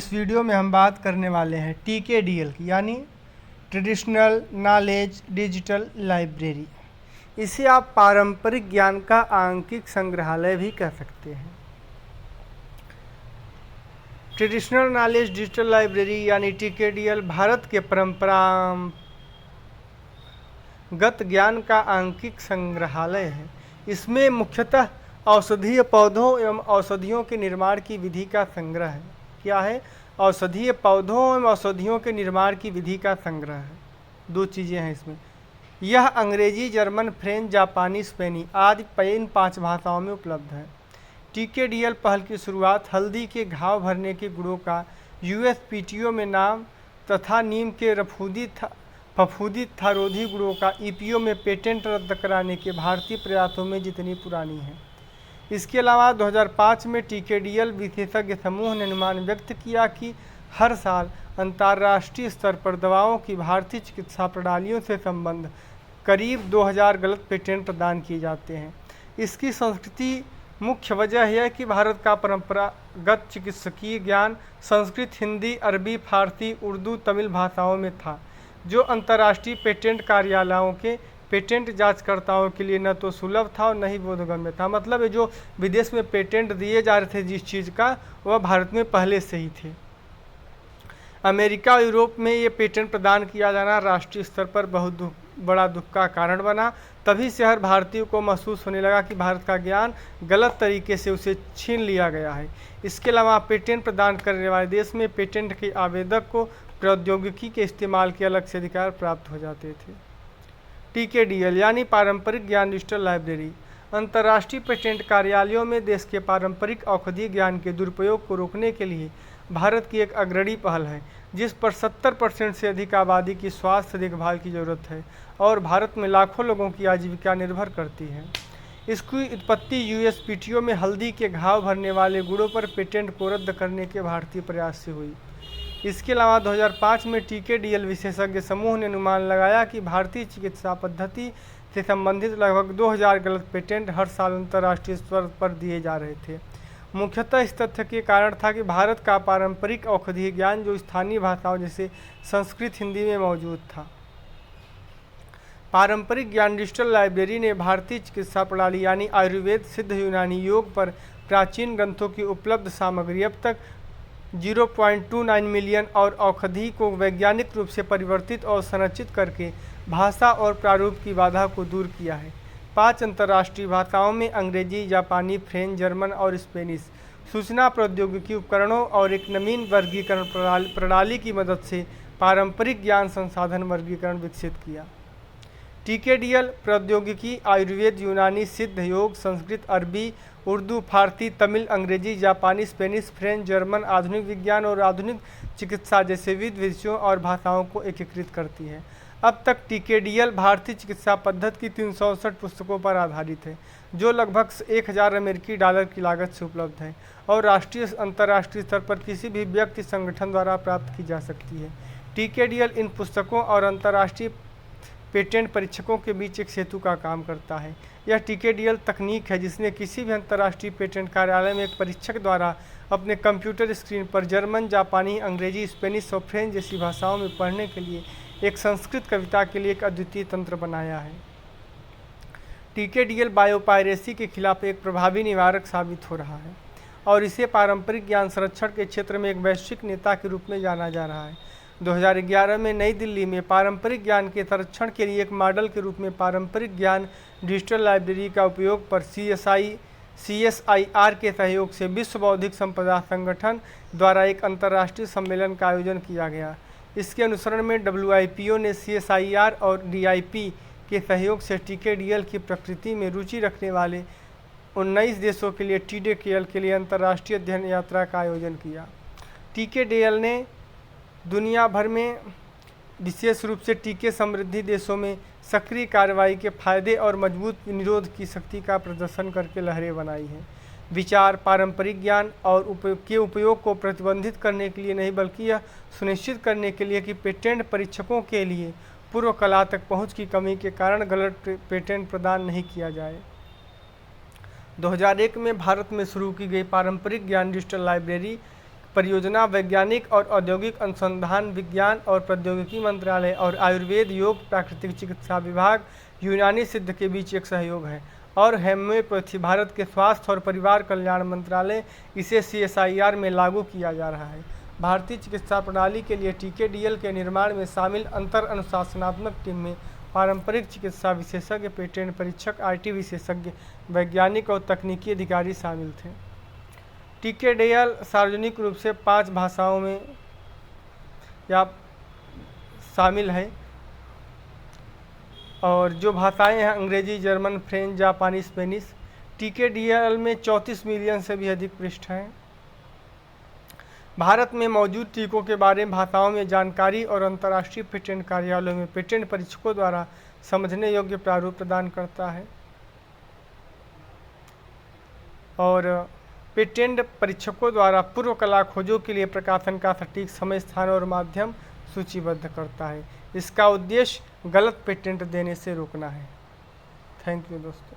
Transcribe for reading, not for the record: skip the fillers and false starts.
इस वीडियो में हम बात करने वाले हैं TKDL की, यानी ट्रेडिशनल नॉलेज डिजिटल लाइब्रेरी। इसे आप पारंपरिक ज्ञान का आंकिक संग्रहालय भी कह सकते हैं। ट्रेडिशनल नॉलेज डिजिटल लाइब्रेरी यानी TKDL भारत के परंपरागत ज्ञान का आंकिक संग्रहालय है। इसमें मुख्यतः औषधीय पौधों एवं औषधियों के निर्माण की विधि का संग्रह है। क्या है? औषधीय पौधों एवं औषधियों के निर्माण की विधि का संग्रह है। दो चीज़ें हैं इसमें। यह अंग्रेजी, जर्मन, फ्रेंच, जापानी, स्पेनी आदि इन 5 भाषाओं में उपलब्ध है। TKDL पहल की शुरुआत हल्दी के घाव भरने के गुणों का USPTO में नाम तथा नीम के फफूंदी थारोधी गुणों का EPO में पेटेंट रद्द कराने के भारतीय प्रयासों में जितनी पुरानी है। इसके अलावा 2005 में TKDL विशेषज्ञ समूह ने अनुमान व्यक्त किया कि हर साल अंतर्राष्ट्रीय स्तर पर दवाओं की भारतीय चिकित्सा प्रणालियों से संबंध करीब 2000 गलत पेटेंट प्रदान किए जाते हैं। इसकी संस्कृति मुख्य वजह यह है कि भारत का परंपरागत चिकित्सकीय ज्ञान संस्कृत, हिंदी, अरबी, फारसी, उर्दू, तमिल भाषाओं में था, जो अंतर्राष्ट्रीय पेटेंट कार्यालयों के पेटेंट जांचकर्ताओं के लिए न तो सुलभ था और न ही बोधगम्य था। मतलब ये जो विदेश में पेटेंट दिए जा रहे थे जिस चीज़ का, वह भारत में पहले से ही थे। अमेरिका और यूरोप में ये पेटेंट प्रदान किया जाना राष्ट्रीय स्तर पर बहुत बड़ा दुख का कारण बना। तभी से हर भारतीय को महसूस होने लगा कि भारत का ज्ञान गलत तरीके से उसे छीन लिया गया है। इसके अलावा पेटेंट प्रदान करने वाले देश में पेटेंट के आवेदक को प्रौद्योगिकी के इस्तेमाल के अलग से अधिकार प्राप्त हो जाते थे। TKDL यानी पारंपरिक ज्ञान डिजिटल लाइब्रेरी अंतर्राष्ट्रीय पेटेंट कार्यालयों में देश के पारंपरिक औषधीय ज्ञान के दुरुपयोग को रोकने के लिए भारत की एक अग्रणी पहल है, जिस पर 70% से अधिक आबादी की स्वास्थ्य देखभाल की जरूरत है और भारत में लाखों लोगों की आजीविका निर्भर करती है। इसकी उत्पत्ति USPTO में हल्दी के घाव भरने वाले गुणों पर पेटेंट को रद्द करने के भारतीय प्रयास से हुई। इसके अलावा 2005 में TKDL विशेषज्ञ समूह ने अनुमान लगाया कि भारतीय चिकित्सा पद्धति से संबंधित लगभग 2000 गलत पेटेंट हर साल अंतर्राष्ट्रीय स्तर पर दिए जा रहे थे। मुख्यतः इस तथ्य के कारण था कि भारत का पारंपरिक औषधीय ज्ञान जो स्थानीय भाषाओं जैसे संस्कृत, हिंदी में मौजूद था। पारंपरिक ज्ञान डिजिटल लाइब्रेरी ने भारतीय चिकित्सा प्रणाली यानी आयुर्वेद, सिद्ध, यूनानी, योग पर प्राचीन ग्रंथों की उपलब्ध सामग्री अब तक 0.29 मिलियन और औषधि को वैज्ञानिक रूप से परिवर्तित और संरचित करके भाषा और प्रारूप की बाधा को दूर किया है। 5 अंतर्राष्ट्रीय भाषाओं में अंग्रेजी, जापानी, फ्रेंच, जर्मन और स्पेनिश सूचना प्रौद्योगिकी उपकरणों और एक नवीन वर्गीकरण प्रणाली की मदद से पारंपरिक ज्ञान संसाधन वर्गीकरण विकसित किया। TKDL प्रौद्योगिकी आयुर्वेद, यूनानी, सिद्ध, योग, संस्कृत, अरबी, उर्दू, फारसी, तमिल, अंग्रेजी, जापानी, स्पेनिश, फ्रेंच, जर्मन, आधुनिक विज्ञान और आधुनिक चिकित्सा जैसे विविध विषयों और भाषाओं को एकीकृत करती है। अब तक TKDL भारतीय चिकित्सा पद्धति की 368 पुस्तकों पर आधारित है, जो लगभग $1000 की लागत से उपलब्ध है और राष्ट्रीय अंतर्राष्ट्रीय स्तर पर किसी भी व्यक्ति संगठन द्वारा प्राप्त की जा सकती है। TKDL इन पुस्तकों और अंतर्राष्ट्रीय पेटेंट परीक्षकों के बीच एक सेतु का काम करता है। यह TKDL तकनीक है जिसने किसी भी अंतर्राष्ट्रीय पेटेंट कार्यालय में एक परीक्षक द्वारा अपने कंप्यूटर स्क्रीन पर जर्मन, जापानी, अंग्रेजी, स्पेनिश और फ्रेंच जैसी भाषाओं में पढ़ने के लिए एक संस्कृत कविता के लिए एक अद्वितीय तंत्र बनाया है। TKDL बायोपायरेसी के खिलाफ एक प्रभावी निवारक साबित हो रहा है और इसे पारंपरिक ज्ञान संरक्षण के क्षेत्र में एक वैश्विक नेता के रूप में जाना जा रहा है। 2011 में नई दिल्ली में पारंपरिक ज्ञान के संरक्षण के लिए एक मॉडल के रूप में पारंपरिक ज्ञान डिजिटल लाइब्रेरी का उपयोग पर CSIR के सहयोग से विश्व बौद्धिक संपदा संगठन द्वारा एक अंतर्राष्ट्रीय सम्मेलन का आयोजन किया गया। इसके अनुसरण में WIPO ने CSIR और DIP के सहयोग से TKDL की प्रकृति में रुचि रखने वाले 19 देशों के लिए TKDL के लिए अंतर्राष्ट्रीय अध्ययन यात्रा का आयोजन किया। TKDL ने दुनिया भर में विशेष रूप से टीके समृद्धि देशों में सक्रिय कार्रवाई के फायदे और मजबूत निरोध की शक्ति का प्रदर्शन करके लहरें बनाई हैं। विचार पारंपरिक ज्ञान और उपयोग को प्रतिबंधित करने के लिए नहीं, बल्कि यह सुनिश्चित करने के लिए कि पेटेंट परीक्षकों के लिए पूर्व कला तक पहुंच की कमी के कारण गलत पेटेंट प्रदान नहीं किया जाए। 2001 में भारत में शुरू की गई पारंपरिक ज्ञान डिजिटल लाइब्रेरी परियोजना वैज्ञानिक और औद्योगिक अनुसंधान विज्ञान और प्रौद्योगिकी मंत्रालय और आयुर्वेद योग प्राकृतिक चिकित्सा विभाग यूनानी सिद्ध के बीच एक सहयोग है। और होम्योपैथी भारत के स्वास्थ्य और परिवार कल्याण मंत्रालय इसे CSIR में लागू किया जा रहा है। भारतीय चिकित्सा प्रणाली के लिए TKDL के निर्माण में शामिल अंतर अनुशासनात्मक टीम में पारंपरिक चिकित्सा विशेषज्ञ, पेटेंट परीक्षक, IT विशेषज्ञ, वैज्ञानिक और तकनीकी अधिकारी शामिल थे। TKDL सार्वजनिक रूप से 5 भाषाओं में या शामिल है और जो भाषाएं हैं अंग्रेजी, जर्मन, फ्रेंच, जापानी, स्पेनिश। TKDL में 34 मिलियन से भी अधिक पृष्ठ हैं। भारत में मौजूद टीकों के बारे में भाषाओं में जानकारी और अंतर्राष्ट्रीय पेटेंट कार्यालयों में पेटेंट परीक्षकों द्वारा समझने योग्य प्रारूप प्रदान करता है और पेटेंट परीक्षकों द्वारा पूर्व कला खोजों के लिए प्रकाशन का सटीक समय, स्थान और माध्यम सूचीबद्ध करता है। इसका उद्देश्य गलत पेटेंट देने से रोकना है। थैंक यू दोस्तों।